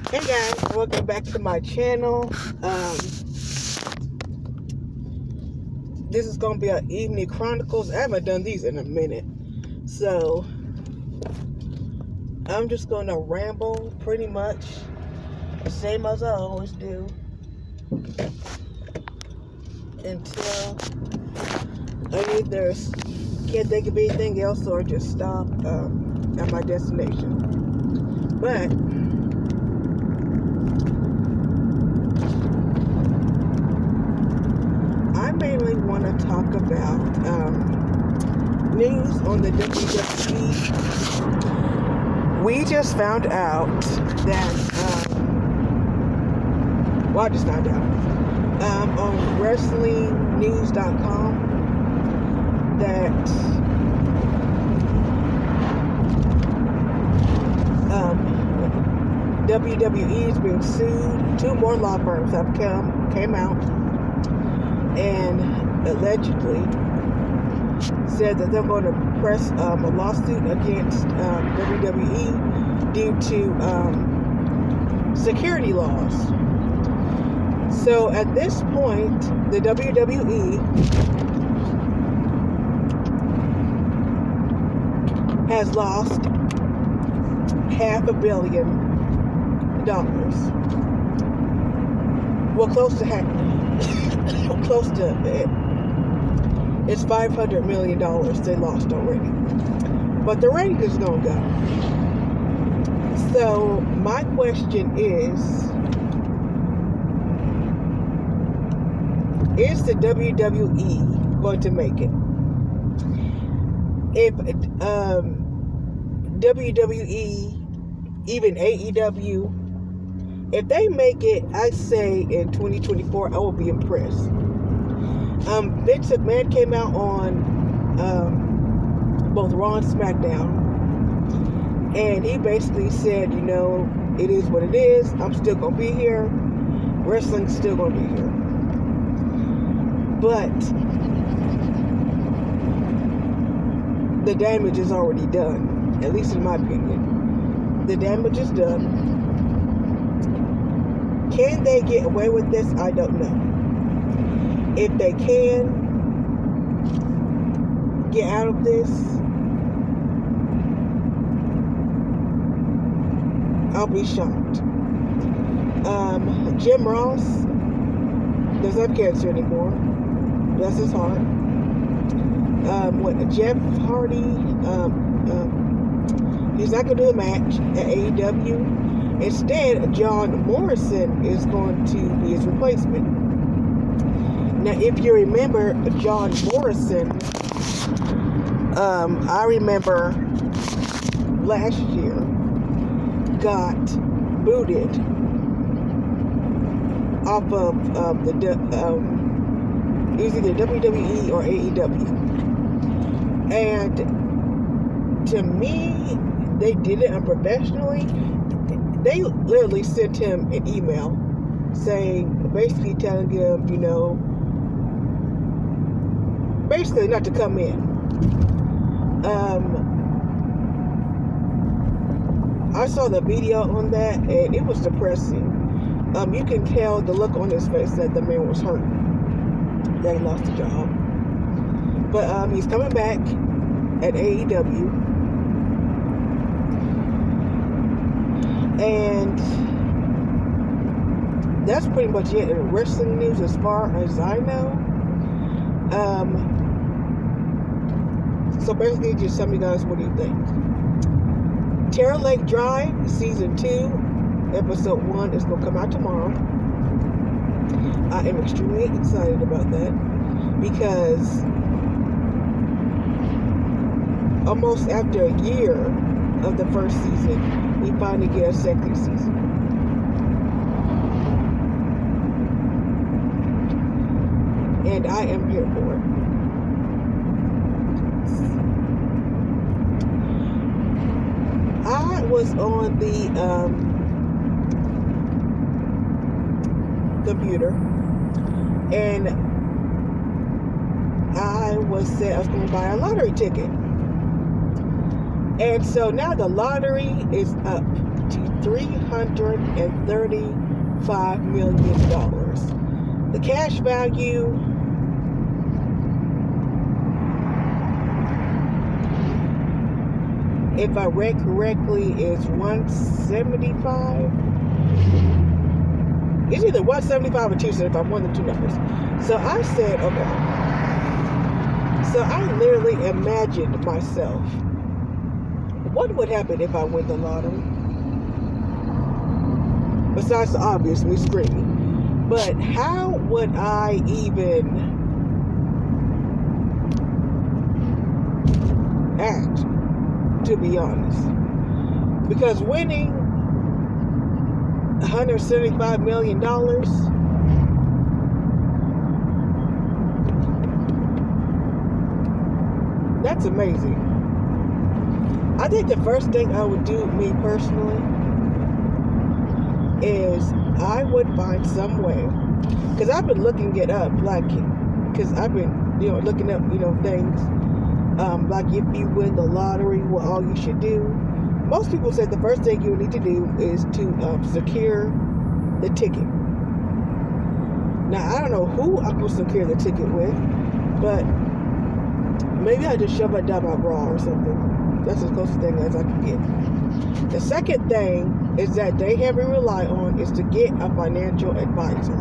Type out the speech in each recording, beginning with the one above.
Hey guys, welcome back to my channel. This is going to be an evening Chronicles. I haven't done these in a minute. So, I'm just going to ramble pretty much. The same as I always do. Until I either can't think of anything else or just stop at my destination. But I mainly want to talk about news on the WWE. We just found out that, I just found out on WrestlingNews.com that WWE is being sued. Two more law firms have came out and allegedly said that they're going to press a lawsuit against WWE due to security laws. So at this point, the WWE has lost $500 million. Well, close to half. Close to it. It's $500 million they lost already. But the rating is going to go. So, my question is the WWE going to make it? If WWE, even AEW, if they make it, I say in 2024, I will be impressed. Vince McMahon came out on both Raw and SmackDown, and he basically said, it is what it is. I'm still going to be here. Wrestling's still going to be here. But the damage is already done, at least in my opinion. The damage is done. Can they get away with this? I don't know. If they can get out of this, I'll be shocked. Jim Ross doesn't have cancer anymore. Bless his heart. Jeff Hardy, he's not going to do a match at AEW. Instead, John Morrison is going to be his replacement. Now, if you remember John Morrison, I remember last year got booted off of either WWE or AEW. And to me, they did it unprofessionally. They literally sent him an email basically telling him, basically not to come in. I saw the video on that, and it was depressing. You can tell the look on his face that the man was hurt, that he lost the job. But he's coming back at AEW. And that's pretty much it in wrestling news as far as I know. So basically, just tell me guys, what do you think? Terror Lake Drive, Season 2, Episode 1 is going to come out tomorrow. I am extremely excited about that because almost after a year of the first season, we finally get a second season. And I am here for it. I was on the computer, and I said I was going to buy a lottery ticket. And so now the lottery is up to $335 million. The cash value, if I read correctly, is 175. It's either 175 or 275, one of the two numbers. So I said, okay. So I literally imagined myself, what would happen if I win the lottery? Besides the obvious, me screaming. But how would I even act, to be honest? Because winning $175 million, that's amazing. I think the first thing I would do, me personally, is I would find some way, because I've been looking it up, like, because I've been, looking up, things, like if you win the lottery, what all you should do. Most people said the first thing you need to do is to secure the ticket. Now, I don't know who I'm going to secure the ticket with, but maybe I just shove it down my bra or something. That's as close a thing as I can get. The second thing is that they heavily rely on is to get a financial advisor.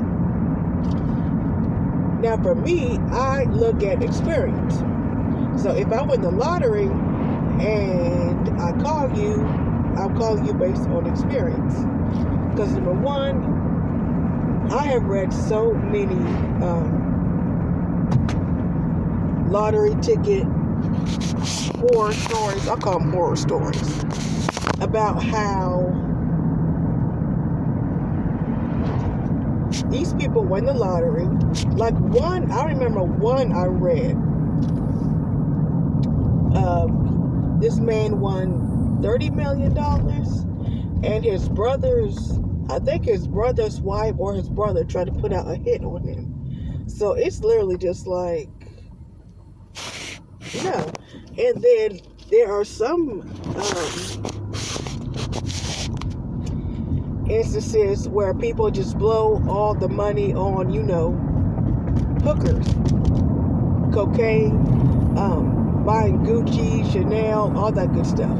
Now, for me, I look at experience. So if I win the lottery and I call you, I'll call you based on experience. Because number one, I have read so many lottery ticket horror stories. I call them horror stories about how these people win the lottery. Like one, I remember one I read. This man won $30 million, and his brother's, I think his brother's wife or his brother tried to put out a hit on him. So it's literally just like, no. And then there are some instances where people just blow all the money on, hookers, cocaine, buying Gucci, Chanel, all that good stuff.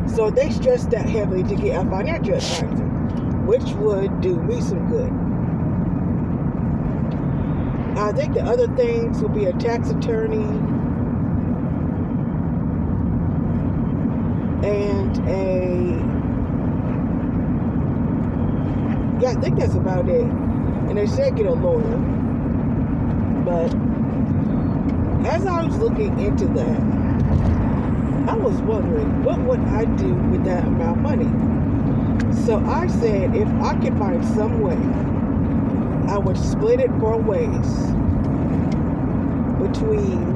So they stress that heavily to get a financial advisor, which would do me some good. I think the other things would be a tax attorney and I think that's about it. And they said get a lawyer. But as I was looking into that, I was wondering, what would I do with that amount of money? So I said, if I could find some way, I would split it 4 ways between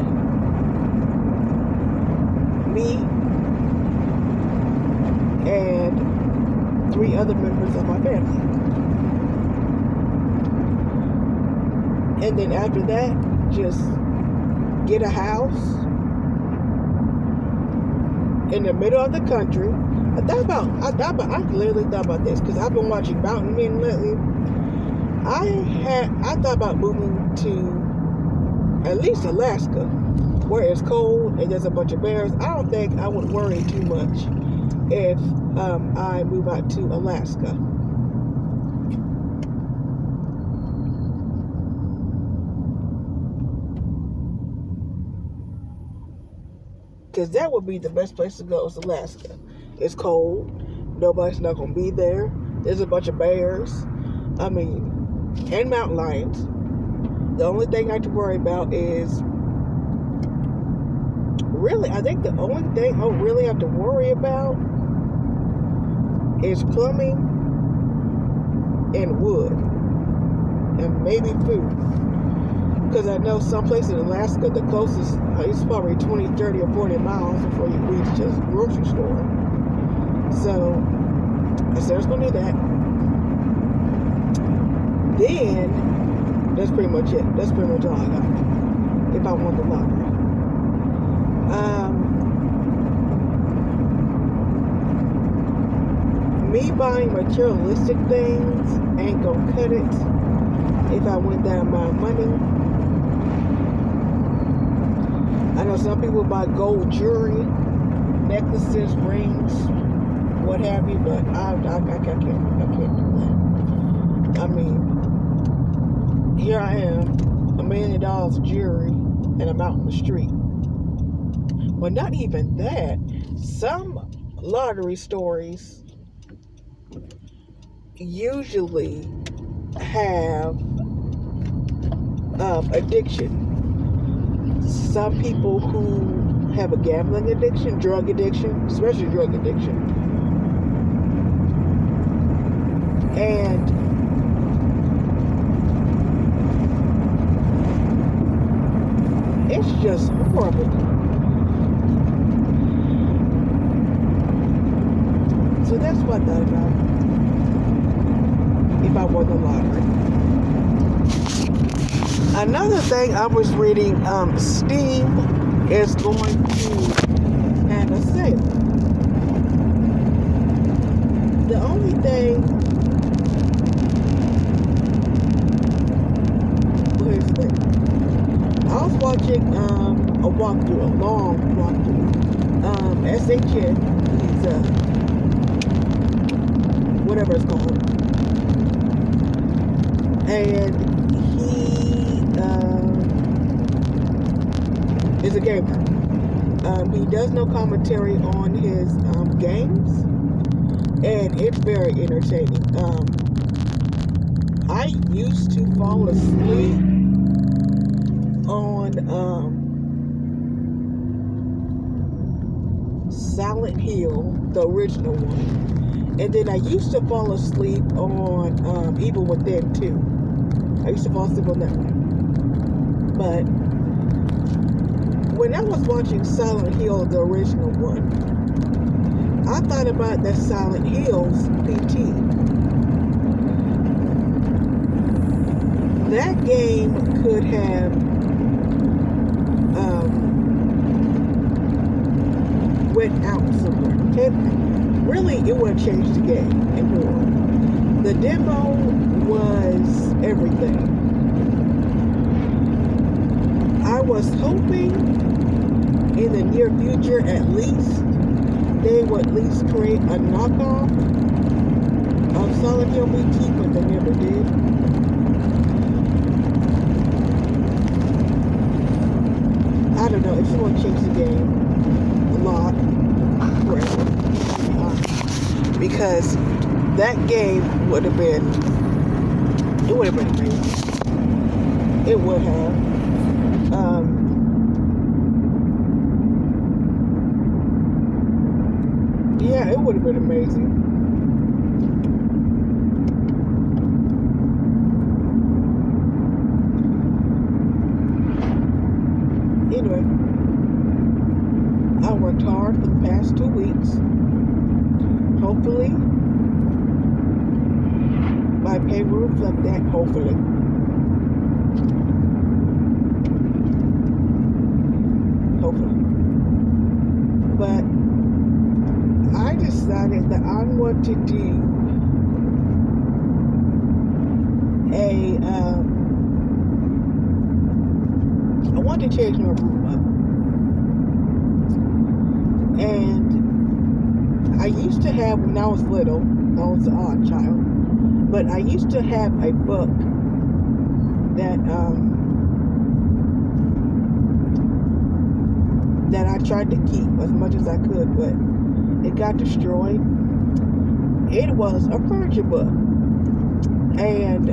me and 3 other members of my family. And then after that, just get a house in the middle of the country. I literally thought about this because I've been watching Mountain Men lately. I thought about moving to at least Alaska, where it's cold and there's a bunch of bears. I don't think I would worry too much if I move out to Alaska. Because that would be the best place to go, is Alaska. It's cold. Nobody's not going to be there. There's a bunch of bears. And mountain lions. The only thing I have to worry about is, I think the only thing I really have to worry about is plumbing and wood. And maybe food. Because I know some places in Alaska, the closest, it's probably 20, 30, or 40 miles before you reach just a grocery store. So, I said I was going to do that. Then, that's pretty much it. That's pretty much all I got. If I want the lottery. Me buying materialistic things ain't gonna cut it if I went that amount of money. I know some people buy gold jewelry, necklaces, rings, what have you, but I can't do that. I mean, here I am, $1 million of jewelry, and I'm out in the street. Well, not even that. Some lottery stores usually have addiction. Some people who have a gambling addiction, drug addiction, especially drug addiction, and it's just horrible. So that's what I thought about if I won the lottery. Another thing I was reading, Steam is going to have a sale. The only thing, here's the thing. I was watching a walkthrough, a long walkthrough. SHN, he's whatever it's called, and he is a gamer. He does no commentary on his games, and it's very entertaining. I used to fall asleep on Silent Hill, the original one, and then I used to fall asleep on Evil Within 2. I used to fall asleep on that one. But when I was watching Silent Hill, the original one, I thought about the Silent Hills PT. That game could have went out somewhere. Really, it would have changed the game and more. The demo was everything. I was hoping in the near future, at least, they would at least create a knockoff of Silent Hill BT, but they never did. I don't know, it's going to change the game a lot, forever, because that game would have been, it would have been amazing. It would have. Yeah, it would have been amazing. Anyway, I worked hard for the past 2 weeks. Hopefully, my pay will reflect that, hopefully. Hopefully. But I decided that I want to do I want to change my room up. And I used to have, when I was little, I was an odd child, but I used to have a book that that I tried to keep as much as I could, but it got destroyed. It was a furniture book, and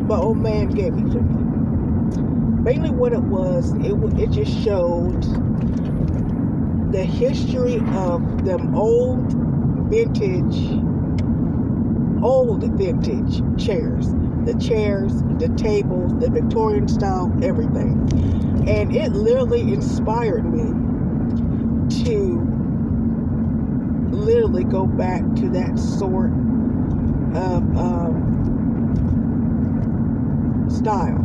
my old man gave it to me. Mainly what it was, it just showed the history of them old vintage chairs. The chairs, the tables, the Victorian style, everything. And it literally inspired me to literally go back to that sort of style.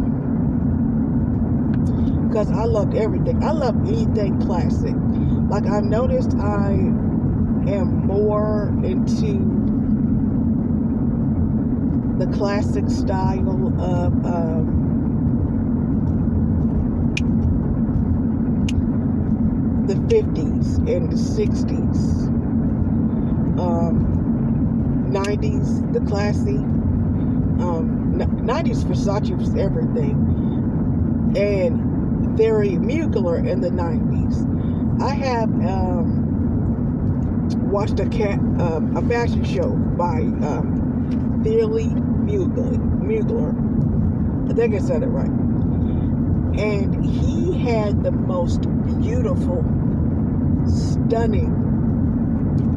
because I loved everything. I love anything classic. Like, I've noticed I am more into the classic style of the 50s and the 60s, 90s, the classy. 90s Versace was everything, and very Mugler in the 90s. I have watched a fashion show by Thierry Mugler. I think I said it right. And he had the most beautiful, stunning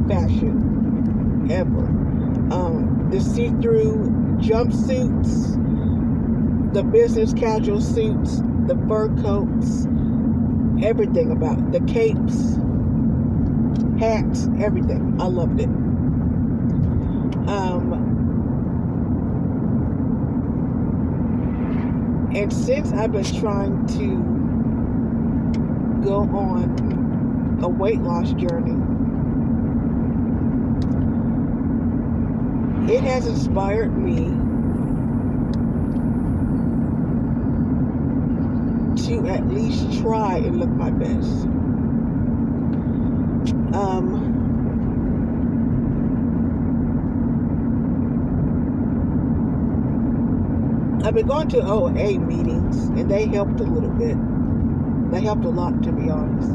fashion ever. The see-through jumpsuits, the business casual suits, the fur coats, everything about it. The capes, hats, everything. I loved it. And since I've been trying to go on a weight loss journey, it has inspired me to at least try and look my best. I've been going to OA meetings, and they helped a little bit. They helped a lot, to be honest.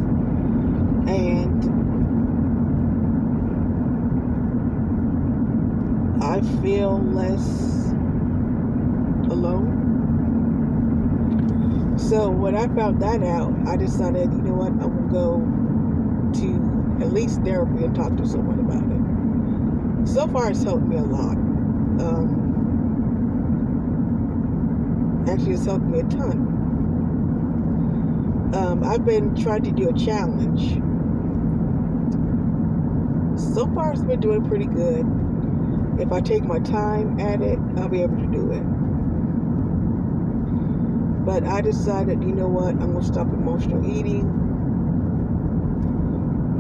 And I feel less alone. So when I found that out, I decided, you know what, I'm going to go to at least therapy and talk to someone about it. So far, it's helped me a lot. Actually, it's helped me a ton. I've been trying to do a challenge. So far, it's been doing pretty good. If I take my time at it, I'll be able to do it. But I decided, you know what, I'm going to stop emotional eating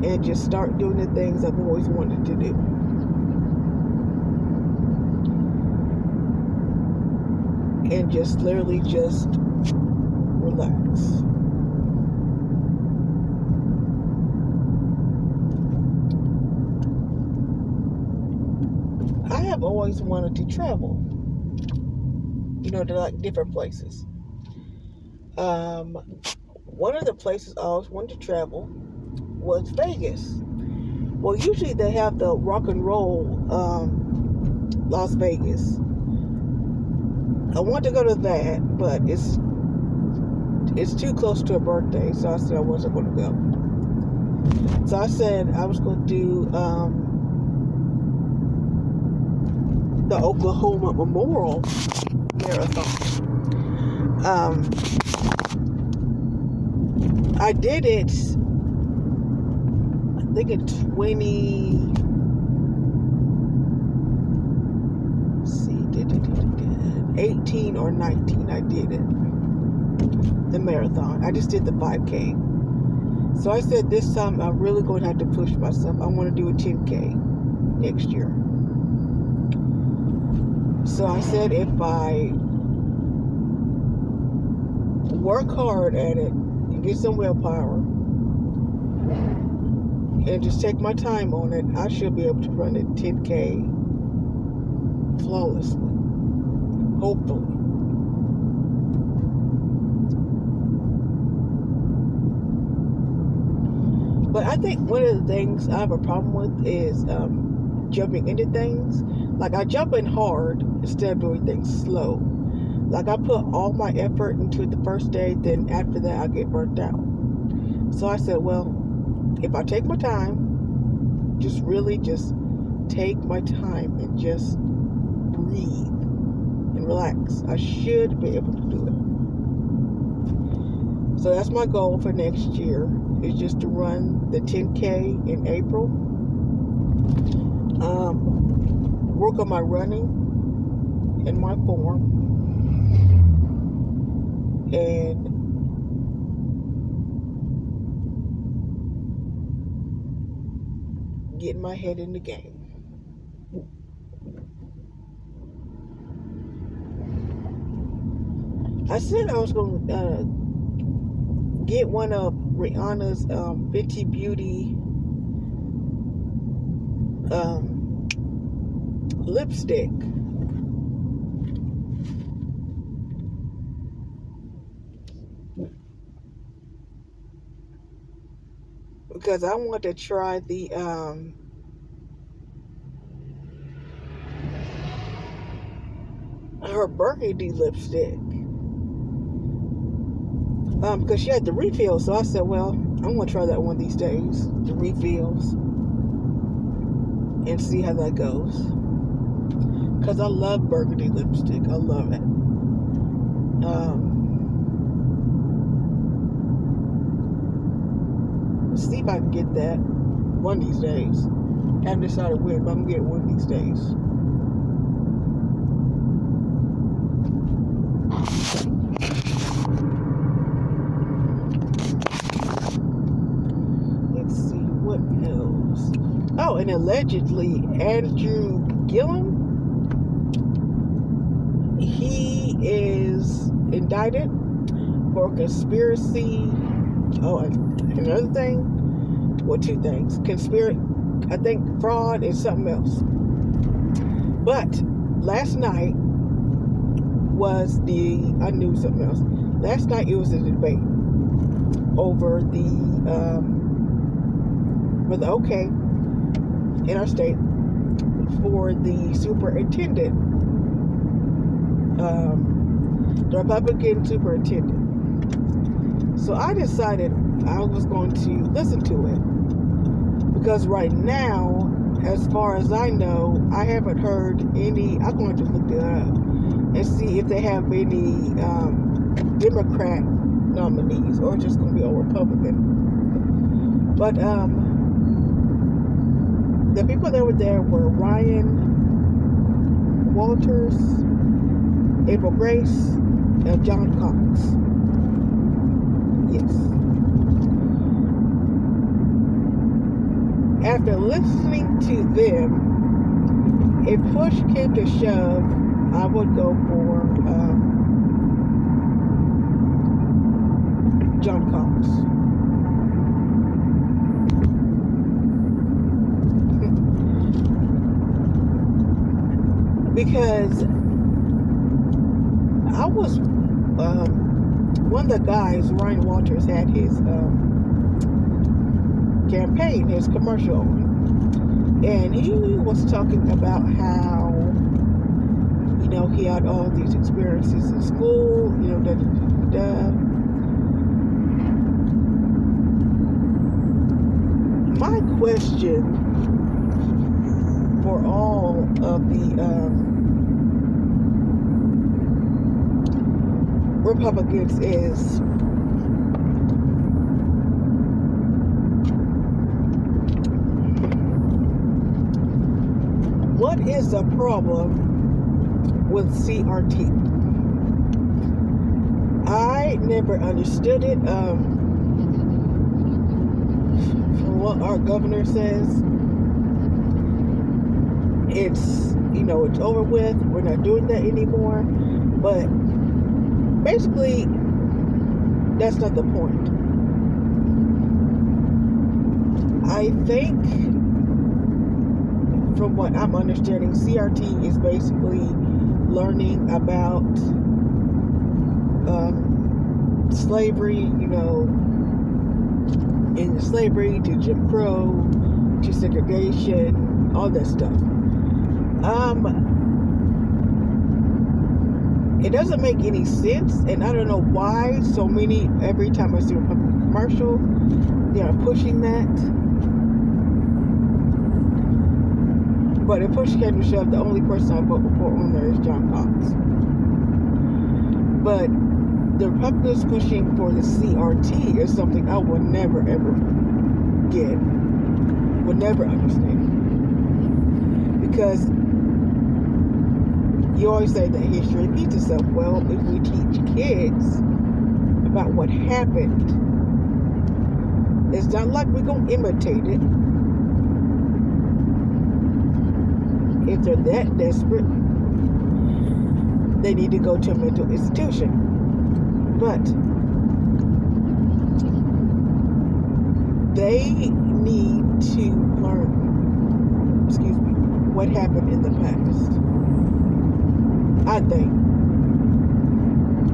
and just start doing the things I've always wanted to do. And just literally just relax. I have always wanted to travel, to like different places. One of the places I always wanted to travel was Vegas. Well, usually they have the rock and roll Las Vegas. I want to go to that, but it's too close to a birthday, so I said I wasn't going to go. So I said I was going to do the Oklahoma Memorial Marathon. I did it, I think in 18 or 19, I did it. The marathon. I just did the 5K. So I said this time I'm really going to have to push myself. I want to do a 10K next year. So I said if I work hard at it and get some willpower and just take my time on it, I should be able to run it 10K flawlessly. Hopefully. But I think one of the things I have a problem with is jumping into things. Like, I jump in hard instead of doing things slow. Like, I put all my effort into it the first day, then after that I get burnt out. So I said, well, if I take my time, just really just take my time and just breathe and relax, I should be able to do it. So that's my goal for next year, is just to run the 10K in April. Work on my running and my form, and getting my head in the game. I said I was going to get one of Rihanna's Fenty Beauty lipstick. Because I want to try the her burgundy lipstick. Because she had the refills, so I said, well, I'm gonna try that one of these days, the refills, and see how that goes. Because I love burgundy lipstick. I love it. See if I can get that one of these days. I haven't decided when, but I'm gonna get it one of these days. Let's see what else. Oh, and allegedly Andrew Gillum, he is indicted for conspiracy. Oh, another thing. Well, two things. I think fraud and something else. But last night I knew something else. Last night it was a debate over for the okay in our state for the superintendent, the Republican superintendent. So I decided I was going to listen to it. Because right now, as far as I know, I haven't heard any. I'm going to look it up and see if they have any Democrat nominees or just going to be all Republican. But the people that were there were Ryan Walters, April Grace, and John Cox. Yes. After listening to them, if push came to shove, I would go for John Cox. Because I was one of the guys, Ryan Walters, had his campaign, his commercial, and he was talking about how, he had all these experiences in school, My question for all of the Republicans is, what is the problem with CRT? I never understood it. From what our governor says, it's over with. We're not doing that anymore. But basically, that's not the point. I think, from what I'm understanding, CRT is basically learning about slavery, in slavery to Jim Crow to segregation, all that stuff. It doesn't make any sense, and I don't know why so many, every time I see a Republican commercial, they are pushing that. But if push came to shove, the only person I vote for on there is John Cox. But the Republicans pushing for the CRT is something I would never, ever get. Would never understand. Because you always say that history repeats itself. Well, if we teach kids about what happened, it's not like we're going to imitate it. if they're that desperate, they need to go to a mental institution. But they need to learn, what happened in the past. I think.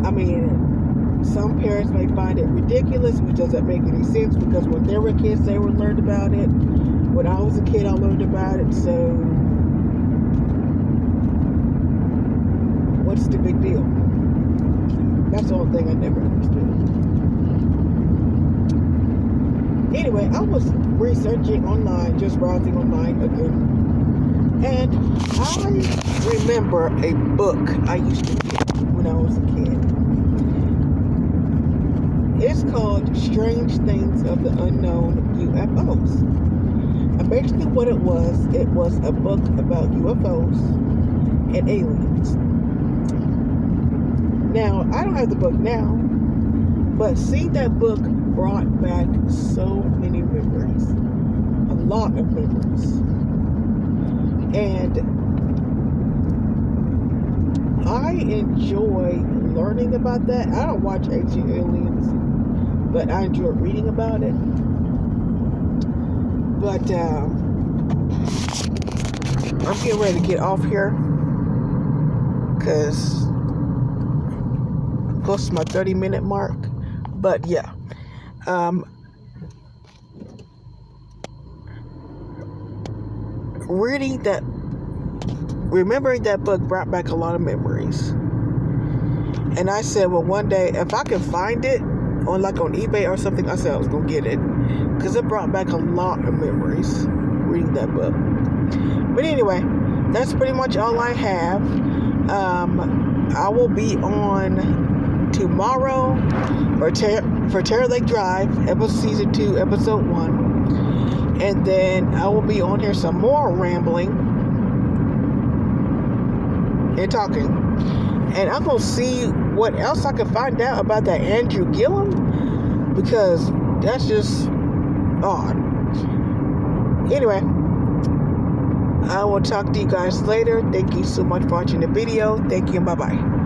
I mean, some parents may find it ridiculous, which doesn't make any sense, because when they were kids, they were learned about it. When I was a kid, I learned about it. So, what's the big deal? That's the only thing I never understood. Anyway, I was researching online, just browsing online again. And I remember a book I used to get when I was a kid. It's called Strange Things of the Unknown UFOs. And basically what it was a book about UFOs and aliens. Now, I don't have the book now, but seeing that book brought back so many memories. A lot of memories. And I enjoy learning about that. I don't watch Ancient Aliens, but I enjoy reading about it. But I'm getting ready to get off here because I'm close to my 30-minute mark. But yeah, remembering that book brought back a lot of memories. And I said, well, one day, if I can find it on eBay or something, I said I was going to get it. Because it brought back a lot of memories reading that book. But anyway, that's pretty much all I have. I will be on tomorrow for Terror Lake Drive, Season 2, Episode 1. And then I will be on here some more rambling and talking. And I'm going to see what else I can find out about that Andrew Gillum, because that's just odd. Anyway, I will talk to you guys later. Thank you so much for watching the video. Thank you and bye-bye.